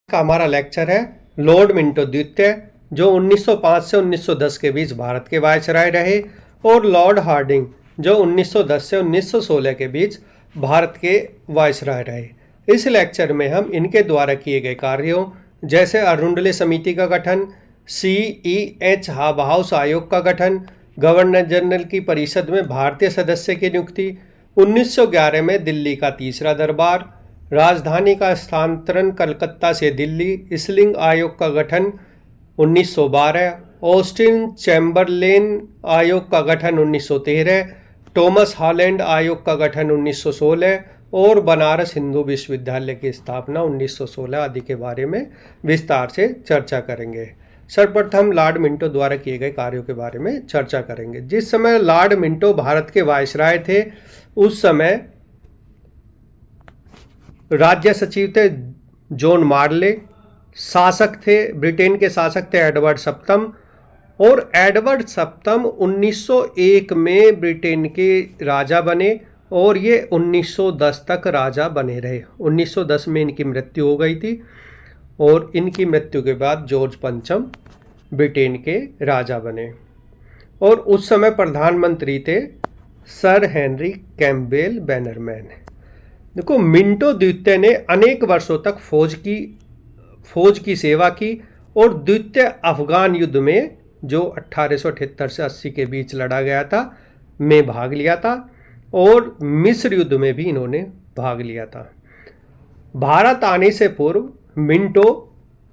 का हमारा लेक्चर है लॉर्ड मिंटो द्वितीय, जो 1905 से 1910 के बीच भारत के वायसराय रहे, और लॉर्ड हार्डिंग, जो 1910 से 1916 के बीच भारत के वायसराय रहे। इस लेक्चर में हम इनके द्वारा किए गए कार्यों जैसे अरुंडले समिति का गठन, CEH हाउस आयोग का गठन, गवर्नर जनरल की परिषद में भारतीय सदस्य की नियुक्ति, 1911 में दिल्ली का तीसरा दरबार, राजधानी का स्थानांतरण कलकत्ता से दिल्ली, इसलिंग आयोग का गठन 1912, ऑस्टिन चैम्बरलेन आयोग का गठन 1913, टॉमस हॉलैंड आयोग का गठन 1916 और बनारस हिंदू विश्वविद्यालय की स्थापना 1916 आदि के बारे में विस्तार से चर्चा करेंगे। सर्वप्रथम लॉर्ड मिंटो द्वारा किए गए कार्यों के बारे में चर्चा करेंगे। जिस समय लॉर्ड मिंटो भारत के वायसराय थे, उस समय राज्य सचिव थे जॉन मार्ले, शासक थे, ब्रिटेन के शासक थे एडवर्ड सप्तम, और एडवर्ड सप्तम 1901 में ब्रिटेन के राजा बने और ये 1910 तक राजा बने रहे। 1910 में इनकी मृत्यु हो गई थी और इनकी मृत्यु के बाद जॉर्ज पंचम ब्रिटेन के राजा बने। और उस समय प्रधानमंत्री थे सर हेनरी कैम्पबेल बैनरमैन। देखो, मिंटो द्वितीय ने अनेक वर्षों तक फौज की सेवा की और द्वितीय अफगान युद्ध में, जो 1878 से 80 के बीच लड़ा गया था, में भाग लिया था, और मिस्र युद्ध में भी इन्होंने भाग लिया था। भारत आने से पूर्व मिंटो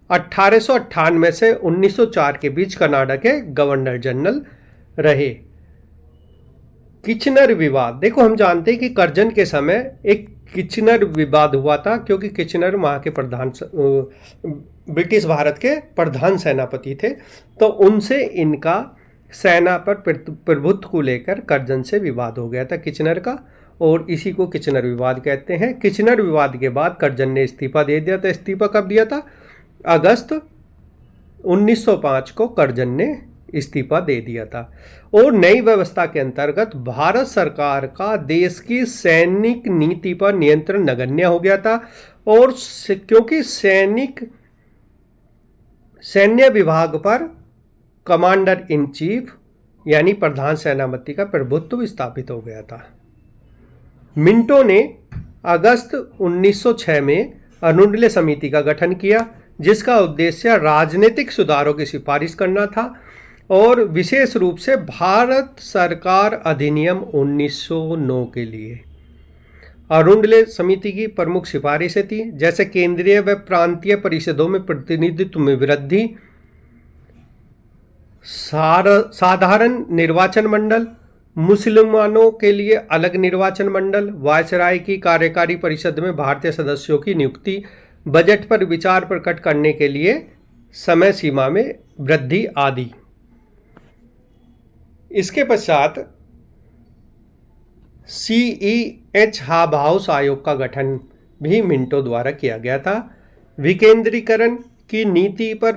1898 से 1904 के बीच कनाडा के गवर्नर जनरल रहे। किचनर विवाद, देखो हम जानते हैं कि करजन के समय एक किचनर विवाद हुआ था, क्योंकि किचनर वहाँ के ब्रिटिश भारत के प्रधान सेनापति थे, तो उनसे इनका सेना पर प्रभुत्व को लेकर करजन से विवाद हो गया था किचनर का, और इसी को किचनर विवाद कहते हैं। किचनर विवाद के बाद करजन ने इस्तीफा दे दिया था। इस्तीफा कब दिया था? अगस्त 1905 को करजन ने इस्तीफा दे दिया था। और नई व्यवस्था के अंतर्गत भारत सरकार का देश की सैनिक नीति पर नियंत्रण नगण्य हो गया था, और क्योंकि सैन्य विभाग पर कमांडर इन चीफ यानी प्रधान सेनापति का प्रभुत्व स्थापित हो गया था। मिंटो ने अगस्त 1906 में अरुंडले समिति का गठन किया, जिसका उद्देश्य राजनीतिक सुधारों की सिफारिश करना था, और विशेष रूप से भारत सरकार अधिनियम 1909 के लिए। अरुंडले समिति की प्रमुख सिफारिशें थी जैसे केंद्रीय व प्रांतीय परिषदों में प्रतिनिधित्व में वृद्धि, साधारण निर्वाचन मंडल, मुसलमानों के लिए अलग निर्वाचन मंडल, वायसराय की कार्यकारी परिषद में भारतीय सदस्यों की नियुक्ति, बजट पर विचार प्रकट करने के लिए समय सीमा में वृद्धि आदि। इसके पश्चात CEH हाउस आयोग का गठन भी मिंटो द्वारा किया गया था। विकेंद्रीकरण की नीति पर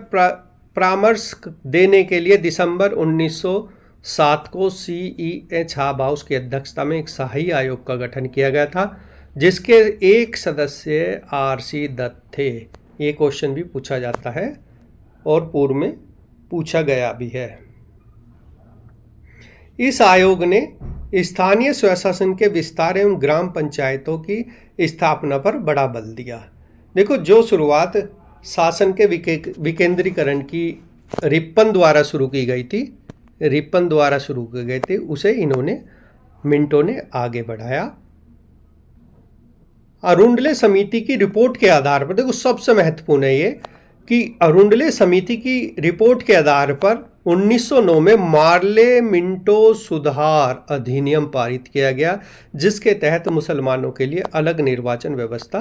परामर्श देने के लिए दिसंबर 1907 को CEH हाउस की अध्यक्षता में एक शाही आयोग का गठन किया गया था, जिसके एक सदस्य RC दत्त थे। ये क्वेश्चन भी पूछा जाता है और पूर्व में पूछा गया भी है। इस आयोग ने स्थानीय स्वशासन के विस्तार एवं ग्राम पंचायतों की स्थापना पर बड़ा बल दिया। देखो, जो शुरुआत शासन के विकेंद्रीकरण की रिपन द्वारा शुरू की गई थी, उसे मिंटो ने आगे बढ़ाया। अरुंडले समिति की रिपोर्ट के आधार पर, देखो सबसे महत्वपूर्ण है ये कि अरुंडले समिति की रिपोर्ट के आधार पर 1909 में मार्ले मिंटो सुधार अधिनियम पारित किया गया, जिसके तहत मुसलमानों के लिए अलग निर्वाचन व्यवस्था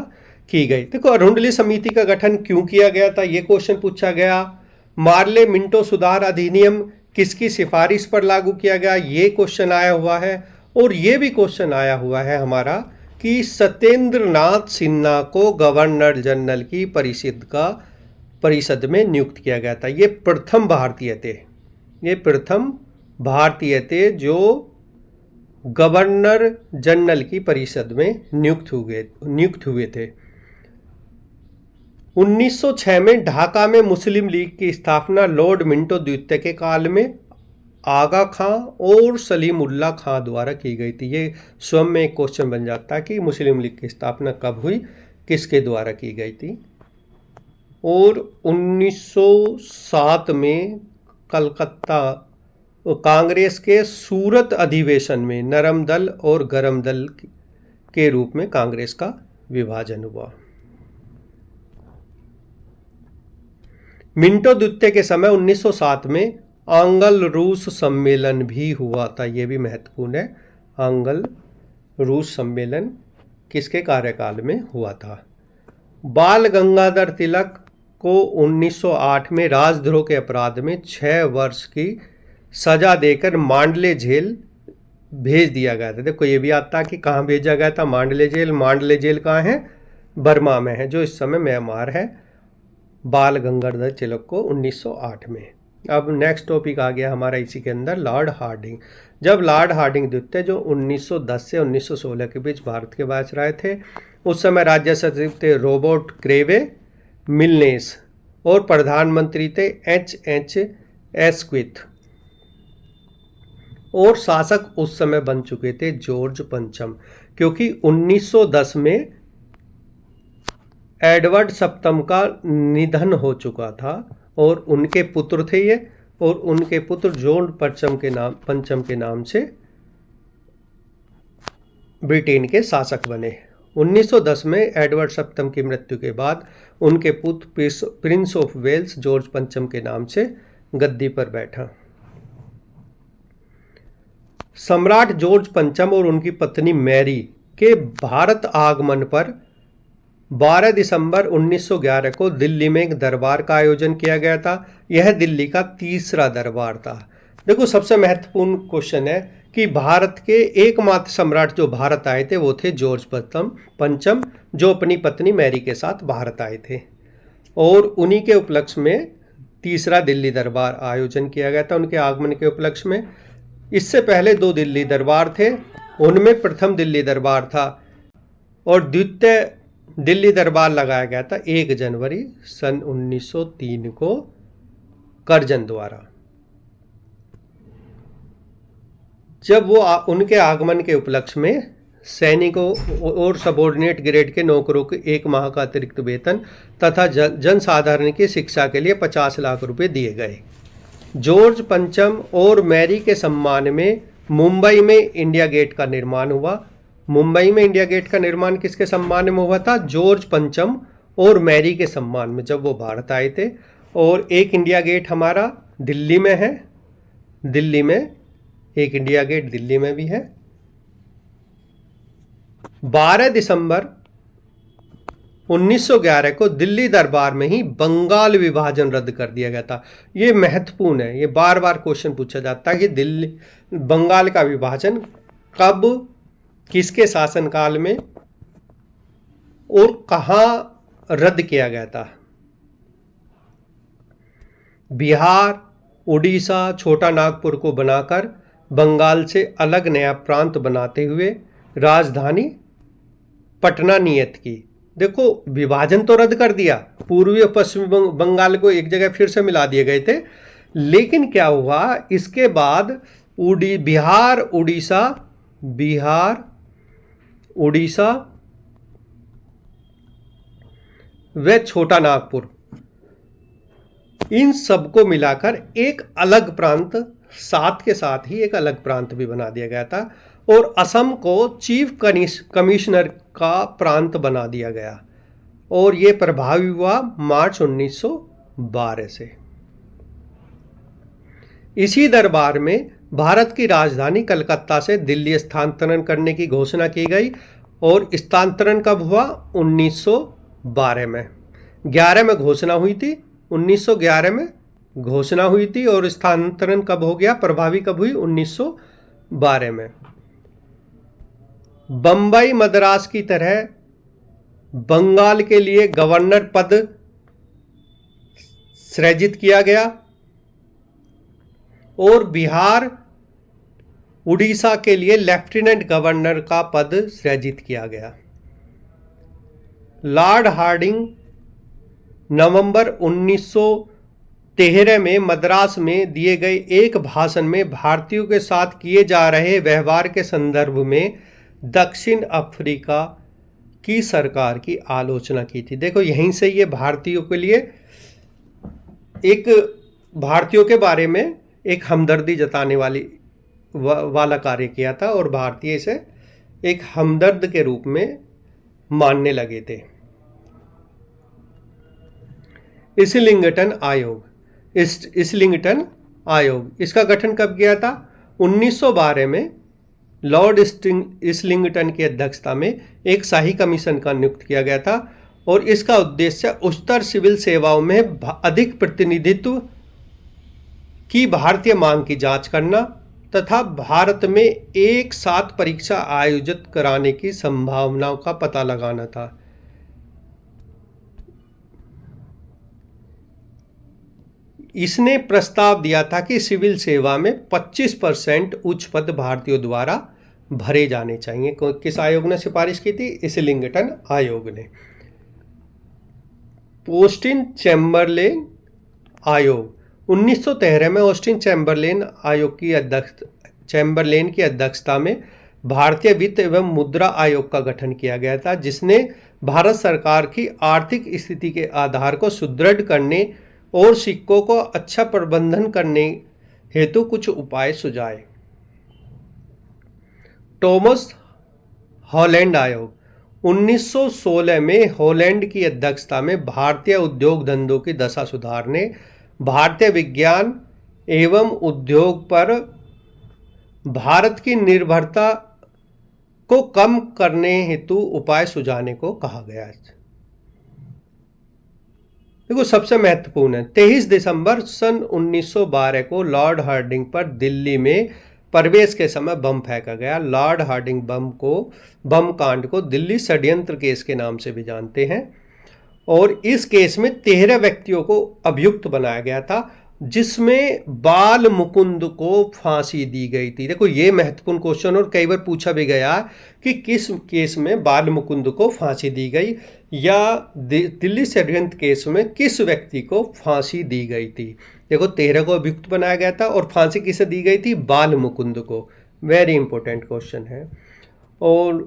की गई। देखो, अरुंडले समिति का गठन क्यों किया गया था, ये क्वेश्चन पूछा गया। मार्ले मिंटो सुधार अधिनियम किसकी सिफारिश पर लागू किया गया, ये क्वेश्चन आया हुआ है। और ये भी क्वेश्चन आया हुआ है हमारा कि सत्येंद्र नाथ सिन्हा को गवर्नर जनरल की परिषद में नियुक्त किया गया था। ये प्रथम भारतीय थे जो गवर्नर जनरल की परिषद में नियुक्त हुए थे। 1906 में ढाका में मुस्लिम लीग की स्थापना लॉर्ड मिंटो द्वितीय के काल में आगा खां और सलीमुल्लाह खां द्वारा की गई थी। ये स्वयं में एक क्वेश्चन बन जाता है कि मुस्लिम लीग की स्थापना कब हुई, किसके द्वारा की गई थी। और 1907 में कलकत्ता कांग्रेस के सूरत अधिवेशन में नरम दल और गरम दल के रूप में कांग्रेस का विभाजन हुआ। मिंटो द्वितीय के समय 1907 में आंग्ल रूस सम्मेलन भी हुआ था। यह भी महत्वपूर्ण है। आंग्ल रूस सम्मेलन किसके कार्यकाल में हुआ था? बाल गंगाधर तिलक को 1908 में राजद्रोह के अपराध में 6 वर्ष की सजा देकर मांडले जेल भेज दिया गया था। देखो ये भी आता है कि कहाँ भेजा गया था, मांडले जेल। मांडले जेल कहाँ है? बर्मा में है, जो इस समय म्यांमार है। बाल गंगाधर तिलक को 1908 में। अब नेक्स्ट टॉपिक आ गया हमारा इसी के अंदर, लॉर्ड हार्डिंग। जब लॉर्ड हार्डिंग द्वितीय जो 1910 से 1916 के बीच भारत के वायसराय थे, उस समय राज्य सचिव थे रॉबर्ट क्रेवे मिलनेस और प्रधानमंत्री थे H.H. एस्क्विथ और शासक उस समय बन चुके थे जॉर्ज पंचम, क्योंकि 1910 में एडवर्ड सप्तम का निधन हो चुका था और उनके पुत्र थे ये, और उनके पुत्र जॉर्ज पंचम के नाम से ब्रिटेन के शासक बने। 1910 में एडवर्ड सप्तम की मृत्यु के बाद उनके पुत्र प्रिंस ऑफ वेल्स जॉर्ज पंचम के नाम से गद्दी पर बैठा। सम्राट जॉर्ज पंचम और उनकी पत्नी मैरी के भारत आगमन पर 12 दिसंबर 1911 को दिल्ली में एक दरबार का आयोजन किया गया था। यह दिल्ली का तीसरा दरबार था। देखो सबसे महत्वपूर्ण क्वेश्चन है कि भारत के एकमात्र सम्राट जो भारत आए थे वो थे जॉर्ज पंचम, जो अपनी पत्नी मैरी के साथ भारत आए थे, और उन्हीं के उपलक्ष्य में तीसरा दिल्ली दरबार आयोजन किया गया था उनके आगमन के उपलक्ष्य में। इससे पहले 2 दिल्ली दरबार थे, उनमें प्रथम दिल्ली दरबार था और द्वितीय दिल्ली दरबार लगाया गया था 1 जनवरी सन 1903 को कर्जन द्वारा। जब वो उनके आगमन के उपलक्ष्य में सैनिकों और सबऑर्डिनेट ग्रेड के नौकरों को 1 माह का अतिरिक्त वेतन तथा जनसाधारण की शिक्षा के लिए 50 लाख रुपए दिए गए। जॉर्ज पंचम और मैरी के सम्मान में मुंबई में इंडिया गेट का निर्माण हुआ। मुंबई में इंडिया गेट का निर्माण किसके सम्मान में हुआ था? जॉर्ज पंचम और मैरी के सम्मान में, जब वो भारत आए थे। और एक इंडिया गेट हमारा दिल्ली में है, दिल्ली में एक इंडिया गेट दिल्ली में भी है। 12 दिसंबर 1911 को दिल्ली दरबार में ही बंगाल विभाजन रद्द कर दिया गया था। ये महत्वपूर्ण है, ये बार बार क्वेश्चन पूछा जाता है कि दिल्ली बंगाल का विभाजन कब, किसके शासनकाल में और कहां रद्द किया गया था। बिहार, उड़ीसा, छोटा नागपुर को बनाकर बंगाल से अलग नया प्रांत बनाते हुए राजधानी पटना नियत की। देखो विभाजन तो रद्द कर दिया, पूर्वी और पश्चिमी बंगाल को एक जगह फिर से मिला दिए गए थे, लेकिन क्या हुआ इसके बाद बिहार, उड़ीसा व छोटा नागपुर, इन सबको मिलाकर एक अलग प्रांत, साथ के साथ ही एक अलग प्रांत भी बना दिया गया था और असम को चीफ कमिश्नर का प्रांत बना दिया गया और ये प्रभावी हुआ मार्च 1912 से। इसी दरबार में भारत की राजधानी कलकत्ता से दिल्ली स्थानांतरण करने की घोषणा की गई और स्थानांतरण कब हुआ? 1912 में। 11 में घोषणा हुई थी, 1911 में घोषणा हुई थी और स्थानांतरण कब हो गया, प्रभावी कब हुई? 1912 में। बंबई मद्रास की तरह बंगाल के लिए गवर्नर पद सृजित किया गया और बिहार, उड़ीसा के लिए लेफ्टिनेंट गवर्नर का पद सृजित किया गया। लॉर्ड हार्डिंग नवंबर 1913 में मद्रास में दिए गए एक भाषण में भारतीयों के साथ किए जा रहे व्यवहार के संदर्भ में दक्षिण अफ्रीका की सरकार की आलोचना की थी। देखो यहीं से ये भारतीयों के लिए एक भारतीयों के बारे में एक हमदर्दी जताने वाला कार्य किया था और भारतीय इसे एक हमदर्द के रूप में मानने लगे थे। इस्लिंगटन आयोग, इस्लिंगटन आयोग इसका गठन कब किया था? 1912 में लॉर्ड इस्लिंगटन की अध्यक्षता में एक शाही कमीशन का नियुक्त किया गया था और इसका उद्देश्य उच्चतर सिविल सेवाओं में अधिक प्रतिनिधित्व की भारतीय मांग की जांच करना तथा भारत में एक साथ परीक्षा आयोजित कराने की संभावनाओं का पता लगाना था। इसने प्रस्ताव दिया था कि सिविल सेवा में 25% उच्च पद भारतीयों द्वारा भरे जाने चाहिए। किस आयोग ने सिफारिश की थी? इस्लिंगटन आयोग ने। ऑस्टिन चैम्बरलेन आयोग, 1913 में ऑस्टिन चैम्बरलेन आयोग की अध्यक्षता में भारतीय वित्त एवं मुद्रा आयोग का गठन किया गया था, जिसने भारत सरकार की आर्थिक स्थिति के आधार को सुदृढ़ करने और सिक्कों को अच्छा प्रबंधन करने हेतु कुछ उपाय सुझाए। टॉमस हॉलैंड आयोग, 1916 में हॉलैंड की अध्यक्षता में भारतीय उद्योग धंधों की दशा सुधारने, भारतीय विज्ञान एवं उद्योग पर भारत की निर्भरता को कम करने हेतु उपाय सुझाने को कहा गया है। देखो सबसे महत्वपूर्ण है, 23 दिसंबर सन 1912 को लॉर्ड हार्डिंग पर दिल्ली में प्रवेश के समय बम फेंका गया। लॉर्ड हार्डिंग बम कांड को दिल्ली षड्यंत्र केस के नाम से भी जानते हैं और इस केस में 13 व्यक्तियों को अभियुक्त बनाया गया था, जिसमें बाल मुकुंद को फांसी दी गई थी। देखो ये महत्वपूर्ण क्वेश्चन और कई बार पूछा भी गया कि किस केस में बाल मुकुंद को फांसी दी गई या दिल्ली षड्यंत्र केस में किस व्यक्ति को फांसी दी गई थी। देखो 13 को अभियुक्त बनाया गया था और फांसी किसे दी गई थी? बाल मुकुंद को। वेरी इंपॉर्टेंट क्वेश्चन है। और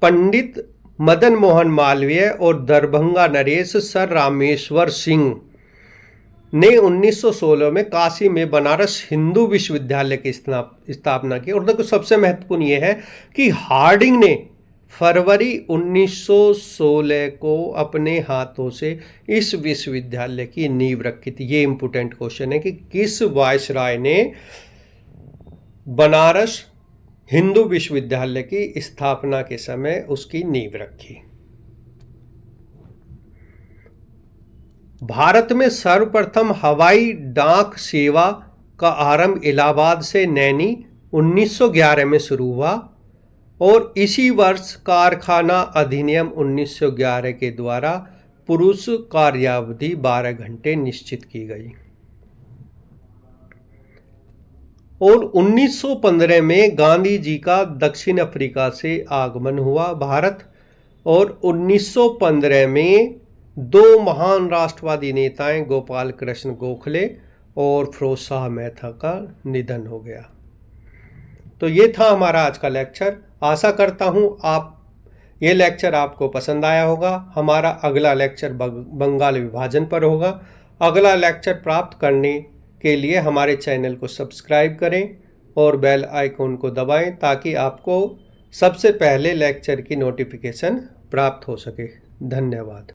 पंडित मदन मोहन मालवीय और दरभंगा नरेश सर रामेश्वर सिंह ने 1916 में काशी में बनारस हिंदू विश्वविद्यालय की स्थापना की। और देखो सबसे महत्वपूर्ण यह है कि हार्डिंग ने फरवरी 1916 को अपने हाथों से इस विश्वविद्यालय की नींव रखी थी। ये इंपॉर्टेंट क्वेश्चन है कि किस वायसराय ने बनारस हिंदू विश्वविद्यालय की स्थापना के समय उसकी नींव रखी। भारत में सर्वप्रथम हवाई डाक सेवा का आरंभ इलाहाबाद से नैनी 1911 में शुरू हुआ और इसी वर्ष कारखाना अधिनियम 1911 के द्वारा पुरुष कार्यावधि 12 घंटे निश्चित की गई। और 1915 में गांधी जी का दक्षिण अफ्रीका से आगमन हुआ भारत और 1915 में दो महान राष्ट्रवादी नेताएं गोपाल कृष्ण गोखले और फिरोज शाह मेहता का निधन हो गया। तो ये था हमारा आज का लेक्चर। आशा करता हूँ ये लेक्चर आपको पसंद आया होगा। हमारा अगला लेक्चर बंगाल विभाजन पर होगा। अगला लेक्चर प्राप्त करने के लिए हमारे चैनल को सब्सक्राइब करें और बेल आइकॉन को दबाएं ताकि आपको सबसे पहले लेक्चर की नोटिफिकेशन प्राप्त हो सके। धन्यवाद।